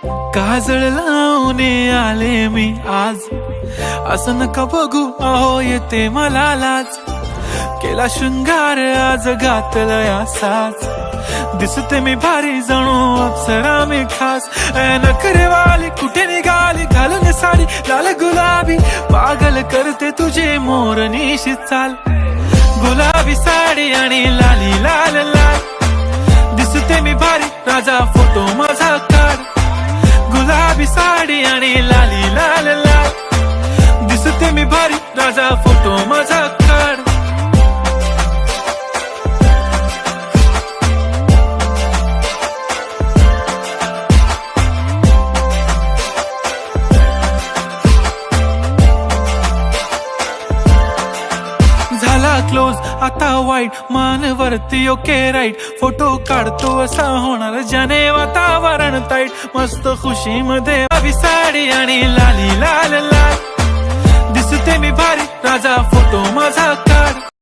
काजळ लावून आले मी आज, असं नका बघू अहो येते मला लाज. केला शृंगार आज घातला या साज, दिसते मी भारी जणू अप्सरा मी खास. नखरेवाली कुठे निघाली घालून साडी लाल गुलाबी, पागल करते तुझे मोरनीशी चाल. गुलाबी साडी आणि लाली लाल लाल, दिसते मी भारी राजा फोटो माझा काढ. गुलाबी साडी आणि लाली लाल लाल, दिसते मी भारी राजा फोटो माझा काढ. झाला क्लोज आता वाईट, मान वरती ओके राईट. फोटो काढतो असा होणार ज्याने वातावरण ताईट. मस्त खुशी मध्ये गुलाबी साडी आणि लाली लाल लाल, दिसते मी भारी राजा फोटो माझा काढ.